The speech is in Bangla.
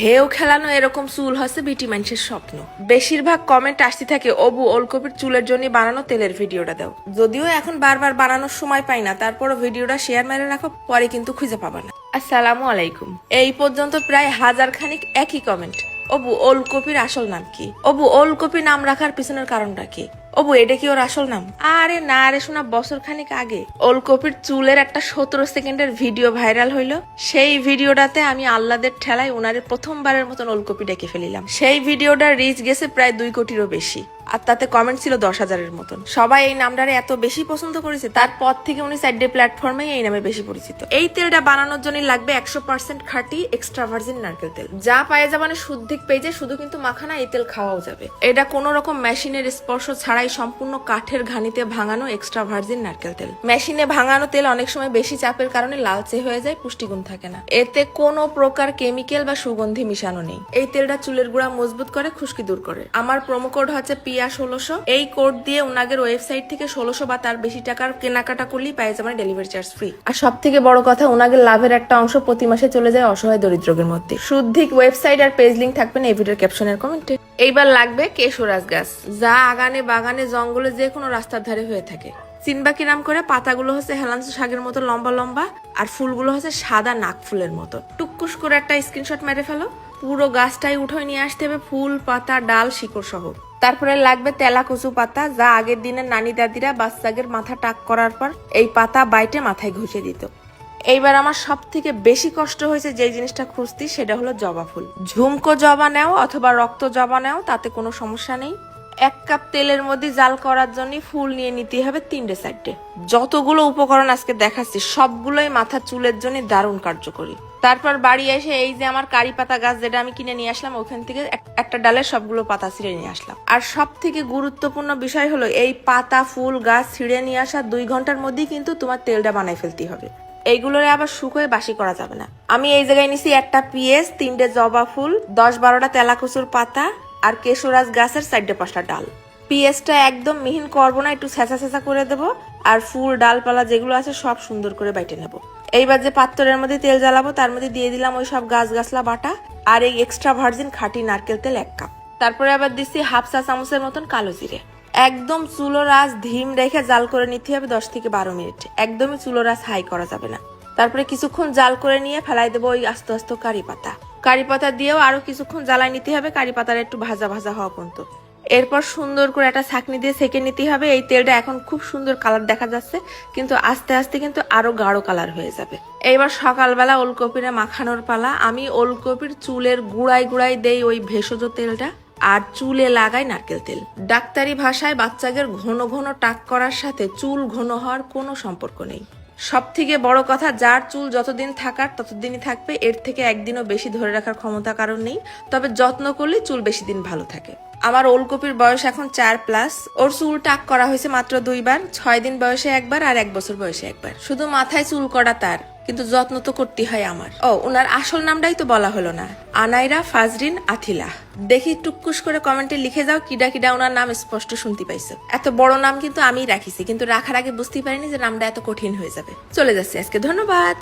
ঢেউ খেলানো এরকম চুল হচ্ছে বিটি মানুষের স্বপ্ন। বেশিরভাগ কমেন্ট আসতে থাকে অবু ওলকপির চুলের জন্য বানানো তেলের ভিডিওটা দাও। যদিও এখন বারবার বানানোর সময় পাই না, তারপরও ভিডিওটা শেয়ার মেরে রাখো, পরে কিন্তু খুঁজে পাবা না। আসসালামু আলাইকুম। এই পর্যন্ত প্রায় 1000 খানিক একই কমেন্ট, অবু ওলকপির আসল নাম কি? অবু ওলকপি নাম রাখার পিছনের কারণটা কি? অবু এটা কি ওর আসল নাম? আরে না রে শোনা, বছর খানিক আগে ওলকপির চুলের একটা 17 সেকেন্ডের ভিডিও ভাইরাল হইলো। সেই ভিডিওটাতে আমি আল্লাদের ঠেলায় ওনারে প্রথমবারের মতন ওলকপি ডেকে ফেলিলাম। সেই ভিডিওটার রিচ গেছে প্রায় 2 কোটিরও বেশি, আর তাতে কমেন্ট ছিল 10,000-এর মতন। সবাই এই নামটারে এত বেশি পছন্দ করেছে, তারপর থেকে উনি সাইডে প্ল্যাটফর্মে এই নামে বেশি পরিচিত। এই তেলটা বানানোর জন্য লাগবে 100% খাঁটি এক্সট্রা ভার্জিন নারকেল তেল, যা পায়ে যাবানে শুদ্ধিক পেজে। শুধু কিন্তু মাখানা, এই তেল খাওয়াও যাবে। এটা কোনো রকম মেশিনের স্পর্শ ছাড়াই সম্পূর্ণ কাঠের ঘানিতে ভাঙানো এক্সট্রা ভার্জিন নারকেল তেল। মেশিনে ভাঙানো তেল অনেক সময় বেশি চাপের কারণে লালচে হয়ে যায়, পুষ্টিগুণ থাকে না। এতে কোনো প্রকার কেমিক্যাল বা সুগন্ধি মিশানো নেই। এই তেলটা চুলের গোড়া মজবুত করে, খুশকি দূর করে। আমার প্রোমো কোড হচ্ছে পিয়া 1600। এই কোড দিয়ে ওনাদের ওয়েবসাইট থেকে 1600 বা তার বেশি টাকার কেনাকাটা করলেই পাই যাবেন ডেলিভারি চার্জ ফ্রি। আর সব থেকে বড় কথা, ওনাদের লাভের একটা অংশ প্রতি মাসে চলে যায় অসহায় দরিদ্রদের মধ্যে। শুদ্ধিক ওয়েবসাইট আর পেজ লিংক থাকবে এই ভিডিওর ক্যাপশনের কমেন্টে। এইবার লাগবে কেশরাজ গাছ, যা আগানে বাগানে জঙ্গলে যে কোনো রাস্তার ধারে হয়ে থাকে। চিনবা কিরাম করে? পাতাগুলো হচ্ছে হেলাঞ্চু শাকের মতো লম্বা লম্বা, আর ফুলগুলো হচ্ছে সাদা নাক ফুলের মতো। টুকুস করে একটা স্ক্রিনশট মেরে ফেলো। পুরো গাছটাই উঠে নিয়ে আসতে হবে, ফুল, পাতা, ডাল, শিকড় সহ। তারপরে লাগবে তেলা কচু পাতা, যা আগের দিনের নানি দাদিরা বাচ্চাদের মাথা টাক করার পর এই পাতা বাইটে মাথায় ঘষে দিত। এইবার আমার সব থেকে বেশি কষ্ট হয়েছে যে জিনিসটা খুঁজতি, সেটা হলো জবা ফুল। ঝুমকো জবা নেও অথবা রক্ত জবা নেও, তাতে কোনো সমস্যা নেই। 1 কাপ তেলের মধ্যে জাল করার জন্য ফুল নিয়ে নিতে হবে 3টে 4টে। যতগুলো উপকরণ আজকে দেখাচ্ছি সবগুলোই মাথা চুলের জন্য দারুণ কার্যকরী। তারপর বাড়ি এসে এই যে আমার কারি পাতা গাছ যেটা আমি কিনে নিয়ে আসলাম, ওখান থেকে একটা ডালের সবগুলো পাতা ছিঁড়ে নিয়ে আসলাম। আর সব থেকে গুরুত্বপূর্ণ বিষয় হলো, এই পাতা ফুল গাছ ছিঁড়ে নিয়ে আসা 2 ঘন্টার মধ্যেই কিন্তু তোমার তেলটা বানাই ফেলতে হবে। এইগুলোরে আবার শুকোয় বাসি করা যাবে না। আমি এই জায়গায় নিছি 1টা পিঁয়াজ, 3টে জবা ফুল, 10-12টা তেলা কচুর পাতা, আর কেশরাজ গাছের 4-5টা ডাল। পিঁয়াজটা একদম মিহিন করবো না, একটু ছেঁচা ছেঁচা করে দেবো। আর ফুল ডালপালা যেগুলো আছে সব সুন্দর করে বাইটে নেবো। এইবার যে পাত্রের মধ্যে তেল জ্বালাবো তার মধ্যে দিয়ে দিলাম ওই সব গাছ গাছলা বাটা আর এই এক্সট্রা ভার্জিন খাঁটি নারকেল তেল 1 কাপ। তারপরে আবার দিচ্ছি 1/2 চা চামচের মতন কালো জিরে। একদম চুলোর আঁচ ধিম রেখে জাল করে নিতে হবে 10 থেকে 12 মিনিট। একদমই চুলোর আঁচ হাই করা যাবে না। তারপরে কিছুক্ষণ জাল করে নিয়ে ফেলাই দেবো ওই আস্তে আস্তে কারি পাতা। কারি পাতা দিয়েও আরো কিছুক্ষণ জ্বালাই নিতে হবে, কারি পাতার একটু ভাজা ভাজা হওয়া পর্যন্ত। এরপর সুন্দর করে একটা ছাঁকনি দিয়ে সেঁকে নিতে হবে। এই তেলটা এখন খুব সুন্দর কালার দেখা যাচ্ছে, কিন্তু আস্তে আস্তে কিন্তু আরো গাঢ় কালার হয়ে যাবে। এইবার সকালবেলা ওলকপিরে মাখানোর পালা। আমি ওলকপির চুলের গুড়াই গুড়াই দেই ওই ভেষজ তেলটা, আর চুলে লাগাই নারকেল তেল। ডাক্তারি ভাষায় বাচ্চাদের ঘন ঘন টাক করার সাথে চুল ঘন হওয়ার কোনো সম্পর্ক নেই। সব থেকে বড় কথা, যার চুল যতদিন থাকার ততদিনই থাকবে, এর থেকে একদিনও বেশি ধরে রাখার ক্ষমতা কারণ নেই। তবে যত্ন করলে চুল বেশি দিন ভালো থাকে। আমার ওলকপির বয়স এখন 4+। ওর চুল টাক করা হয়েছে মাত্র 2 বার, 6 দিন বয়সে 1 বার আর 1 বছর বয়সে 1 বার। শুধু মাথায় চুল করা তার, কিন্তু যত্ন তো করতে হয় আমার। ওনার আসল নামটাই তো বলা হলো না, আনাইরা ফাজরিন আথিলা। দেখি টুকুস করে কমেন্টে লিখে যাও কিডা কিডা ওনার নাম স্পষ্ট শুনতে পাইছো। এত বড় নাম কিন্তু আমিই রাখিছি, কিন্তু রাখার আগে বুঝতে পারিনি যে নামটা এত কঠিন হয়ে যাবে। চলে যাচ্ছি আজকে, ধন্যবাদ।